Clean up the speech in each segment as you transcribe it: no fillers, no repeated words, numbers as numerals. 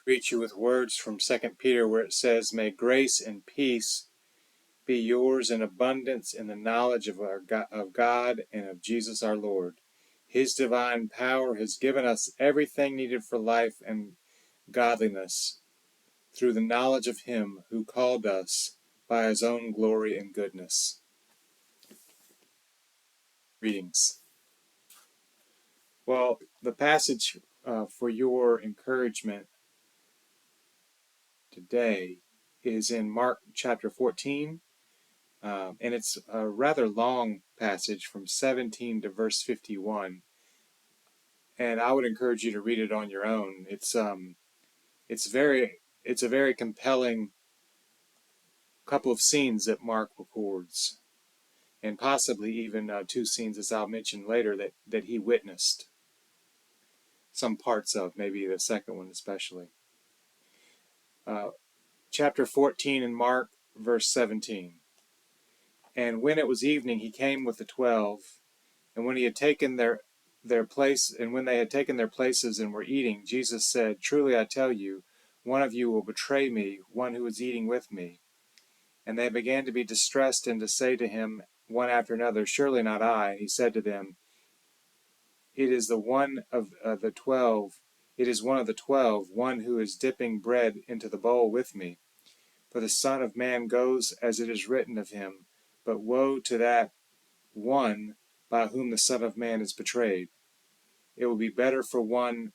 Greet you with words from 2 Peter where it says, "May grace and peace be yours in abundance in the knowledge of God and of Jesus our Lord. His divine power has given us everything needed for life and godliness through the knowledge of Him who called us by His own glory and goodness." Readings. Well, the passage for your encouragement today is in Mark chapter 14. And it's a rather long passage from 17 to verse 51. And I would encourage you to read it on your own. It's a very compelling couple of scenes that Mark records, and possibly even two scenes, as I'll mention later, that he witnessed some parts of, maybe the second one especially. Chapter 14 in Mark, verse 17. And when it was evening, he came with the 12, and when he had taken their place, and when they had taken their places and were eating, Jesus said, "Truly I tell you, one of you will betray me, one who is eating with me." And they began to be distressed and to say to him one after another, "Surely not I." And he said to them, "It is one of the 12, one who is dipping bread into the bowl with me. For the Son of Man goes as it is written of him, but woe to that one by whom the Son of Man is betrayed. It will be better for one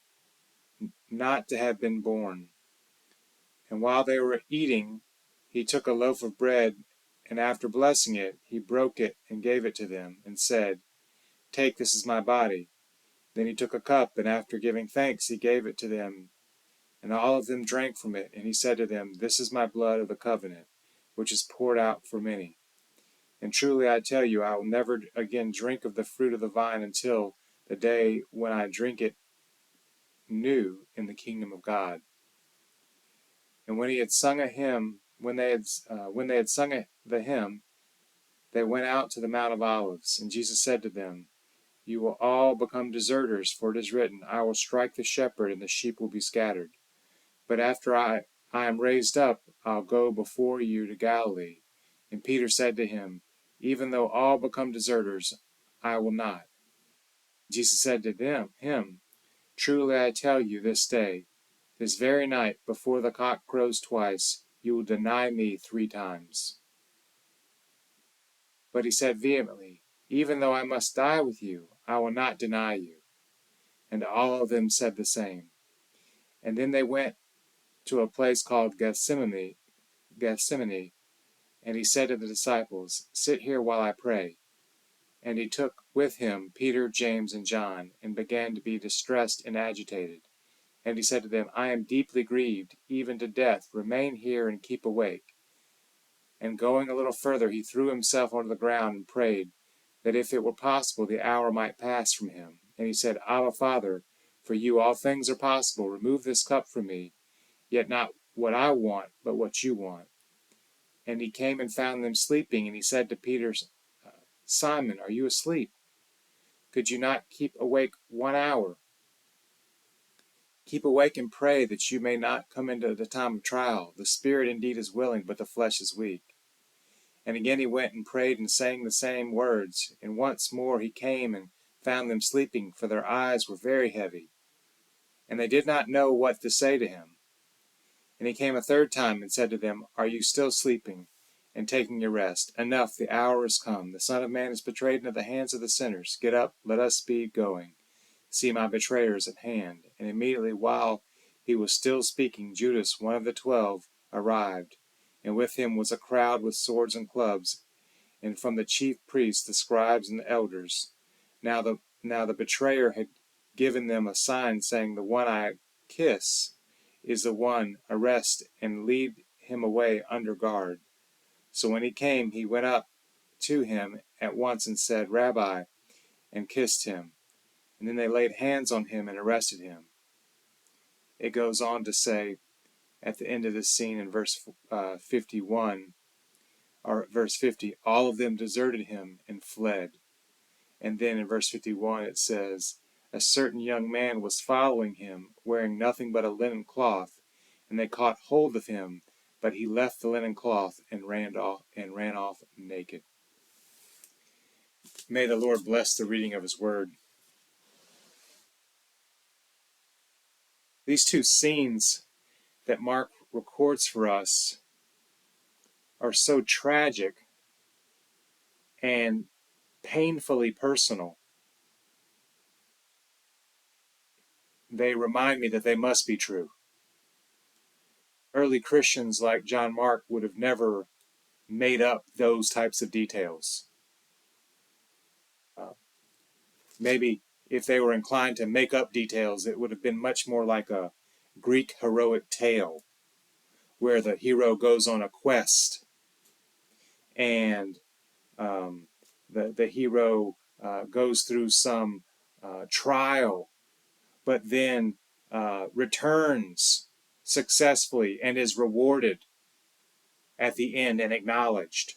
not to have been born." And while they were eating, he took a loaf of bread, and after blessing it, he broke it and gave it to them, and said, "Take, this is my body." Then he took a cup, and after giving thanks, he gave it to them, and all of them drank from it. And he said to them, "This is my blood of the covenant, which is poured out for many. And truly I tell you, I will never again drink of the fruit of the vine until the day when I drink it new in the kingdom of God." And when they had sung the hymn, they went out to the Mount of Olives. And Jesus said to them, "You will all become deserters, for it is written, I will strike the shepherd, and the sheep will be scattered. But after I am raised up, I'll go before you to Galilee." And Peter said to him, "Even though all become deserters, I will not." Jesus said to him, "Truly I tell you, this very night, before the cock crows twice, you will deny me 3 times." But he said vehemently, "Even though I must die with you, I will not deny you." And all of them said the same. And then they went to a place called Gethsemane, and he said to the disciples, "Sit here while I pray." And he took with him Peter, James, and John, and began to be distressed and agitated. And he said to them, "I am deeply grieved, even to death. Remain here and keep awake." And going a little further, he threw himself on the ground and prayed, that if it were possible the hour might pass from him. And he said, "Abba, Father, for you all things are possible. Remove this cup from me, yet not what I want, but what you want." And he came and found them sleeping, and he said to Peter, "Simon, are you asleep? Could you not keep awake 1 hour? Keep awake and pray, that you may not come into the time of trial. The spirit indeed is willing, but the flesh is weak." And again he went and prayed and sang the same words. And once more he came and found them sleeping, for their eyes were very heavy, and they did not know what to say to him. And he came a third time and said to them, "Are you still sleeping and taking your rest? Enough, the hour is come. The Son of Man is betrayed into the hands of the sinners. Get up, let us be going. See, my betrayer is at hand." And immediately while he was still speaking, Judas, one of the 12, arrived, and with him was a crowd with swords and clubs, and from the chief priests, the scribes, and the elders. Now the betrayer had given them a sign, saying, "The one I kiss is the one. Arrest and lead him away under guard." So when he came, he went up to him at once and said, "Rabbi," and kissed him. And then they laid hands on him and arrested him. It goes on to say at the end of this scene in verse 51, or verse 50, all of them deserted him and fled. And then in verse 51 it says, "A certain young man was following him, wearing nothing but a linen cloth, and they caught hold of him, but he left the linen cloth and ran off naked. May the Lord bless the reading of his word. These two scenes that Mark records for us are so tragic and painfully personal. They remind me that they must be true. Early Christians like John Mark would have never made up those types of details. Maybe if they were inclined to make up details, it would have been much more like a Greek heroic tale where the hero goes on a quest and the hero goes through some trial, but then returns successfully and is rewarded at the end and acknowledged.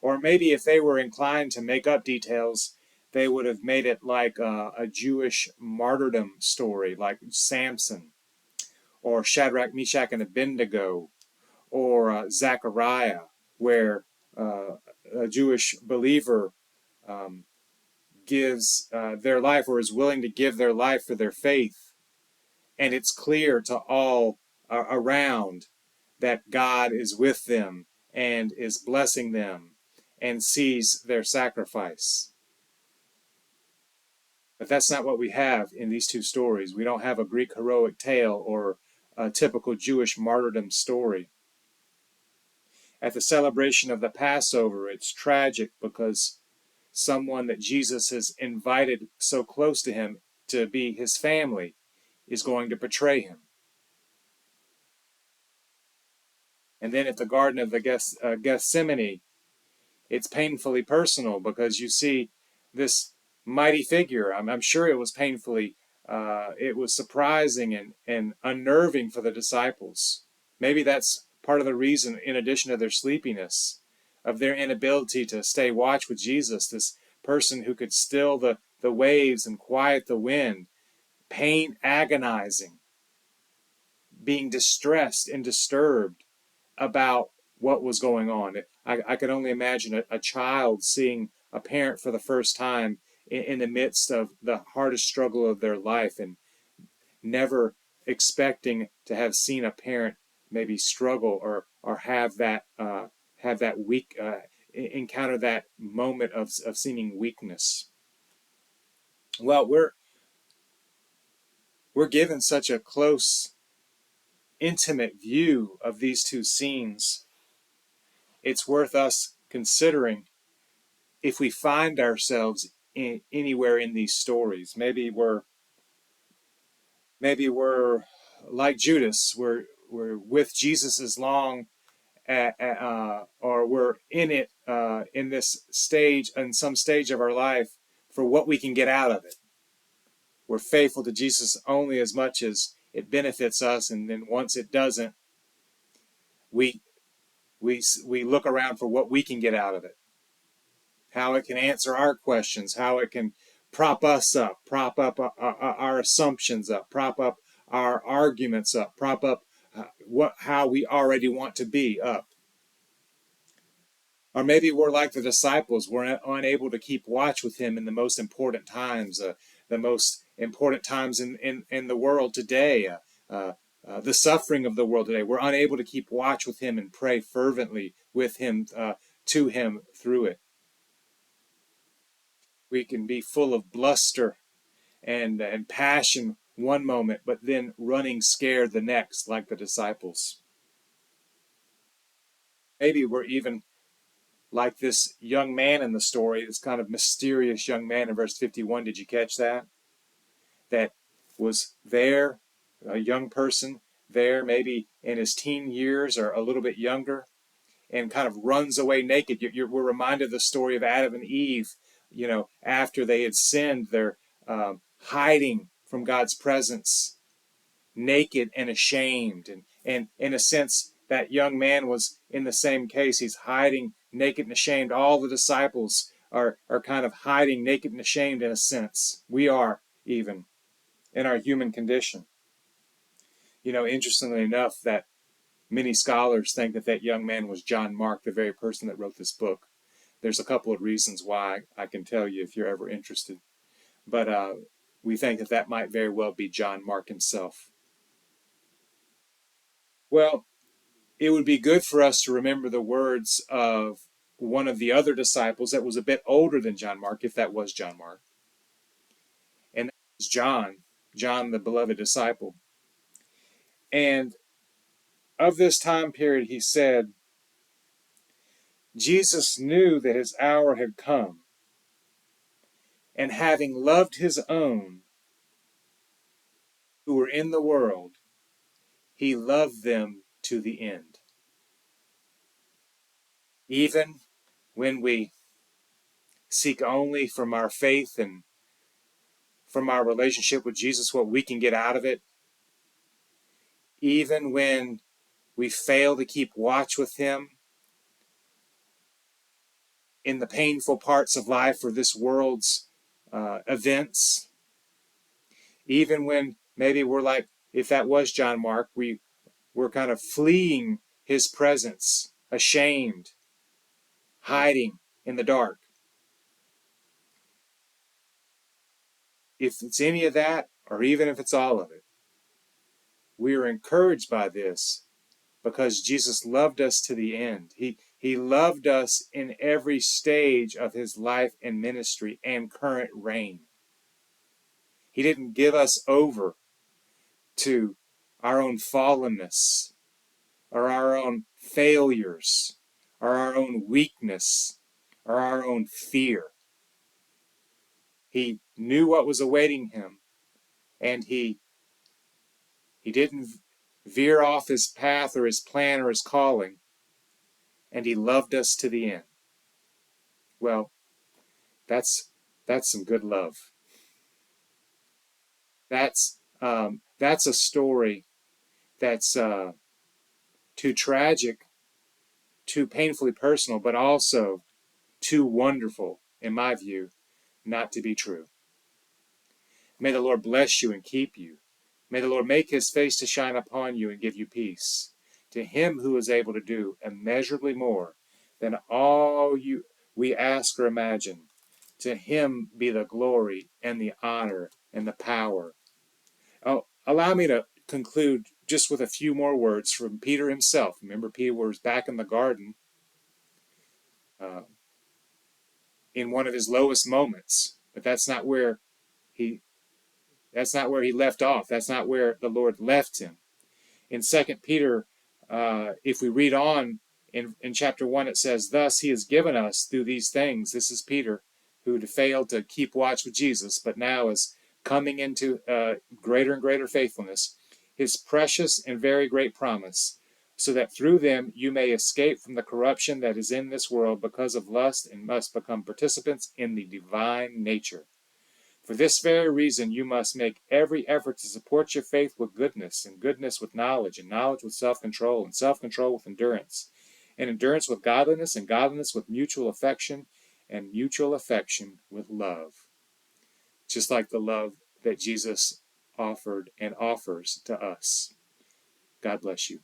Or maybe if they were inclined to make up details, they would have made it like a Jewish martyrdom story, like Samson, or Shadrach, Meshach, and Abednego, or Zechariah, where a Jewish believer um, gives their life or is willing to give their life for their faith. And it's clear to all around that God is with them and is blessing them and sees their sacrifice. But that's not what we have in these two stories. We don't have a Greek heroic tale or a typical Jewish martyrdom story. At the celebration of the Passover, it's tragic because someone that Jesus has invited so close to him to be his family is going to betray him. And then at the Garden of the Gethsemane, it's painfully personal because you see this mighty figure. I'm sure it was it was surprising and unnerving for the disciples. Maybe that's part of the reason, in addition to their sleepiness, of their inability to stay watch with Jesus, this person who could still the waves and quiet the wind, pain agonizing, being distressed and disturbed about what was going on. I could only imagine a child seeing a parent for the first time in the midst of the hardest struggle of their life and never expecting to have seen a parent maybe struggle or have that weak encounter that moment of seeming weakness. Well, we're given such a close, intimate view of these two scenes. It's worth us considering if we find ourselves anywhere in these stories. Maybe we're like Judas. We're with Jesus as long, or we're in it in this stage, in some stage of our life, for what we can get out of it. We're faithful to Jesus only as much as it benefits us, and then once it doesn't, we we look around for what we can get out of it, how it can answer our questions, how it can prop us up, prop up our assumptions up, prop up our arguments up, prop up how we already want to be up. Or maybe we're like the disciples, we're unable to keep watch with him in the most important times, the most important times in the world today, the suffering of the world today. We're unable to keep watch with him and pray fervently with him, to him through it. We can be full of bluster and passion one moment, but then running scared the next, like the disciples. Maybe we're even like this young man in the story, this kind of mysterious young man in verse 51. Did you catch that? That was there, a young person there, maybe in his teen years or a little bit younger, and kind of runs away naked. We're reminded of the story of Adam and Eve. After they had sinned, they're hiding from God's presence, naked and ashamed. And in a sense, that young man was in the same case. He's hiding naked and ashamed. All the disciples are kind of hiding naked and ashamed in a sense. We are even in our human condition. Interestingly enough, that many scholars think that that young man was John Mark, the very person that wrote this book. There's a couple of reasons why I can tell you if you're ever interested. But we think that that might very well be John Mark himself. Well, it would be good for us to remember the words of one of the other disciples that was a bit older than John Mark, if that was John Mark, and that was John, the beloved disciple. And of this time period, he said, Jesus knew that his hour had come, and having loved his own who were in the world, he loved them to the end. Even when we seek only from our faith and from our relationship with Jesus what we can get out of it, even when we fail to keep watch with him in the painful parts of life or this world's events, even when maybe we're like, if that was John Mark, we're kind of fleeing his presence, ashamed, hiding in the dark. If it's any of that, or even if it's all of it, we are encouraged by this because Jesus loved us to the end. He loved us in every stage of his life and ministry and current reign. He didn't give us over to our own fallenness or our own failures or our own weakness or our own fear. He knew what was awaiting him, and he didn't veer off his path or his plan or his calling, and he loved us to the end. Well, that's some good love. That's a story that's too tragic, too painfully personal, but also too wonderful, in my view, not to be true. May the Lord bless you and keep you. May the Lord make his face to shine upon you and give you peace. To him who is able to do immeasurably more than all we ask or imagine, to him be the glory and the honor and the power. Oh, allow me to conclude just with a few more words from Peter himself. Remember, Peter was back in the garden uh, in one of his lowest moments, but he that's not where he left off. That's not where the Lord left him. In 2 Peter, if we read on in chapter 1, it says, "Thus he has given us through these things." This is Peter, who had failed to keep watch with Jesus, but now is coming into greater and greater faithfulness, "his precious and very great promise, so that through them you may escape from the corruption that is in this world because of lust, and must become participants in the divine nature. For this very reason you must make every effort to support your faith with goodness, and goodness with knowledge, and knowledge with self-control, and self-control with endurance, and endurance with godliness, and godliness with mutual affection, and mutual affection with love." Just like the love that Jesus offered and offers to us. God bless you.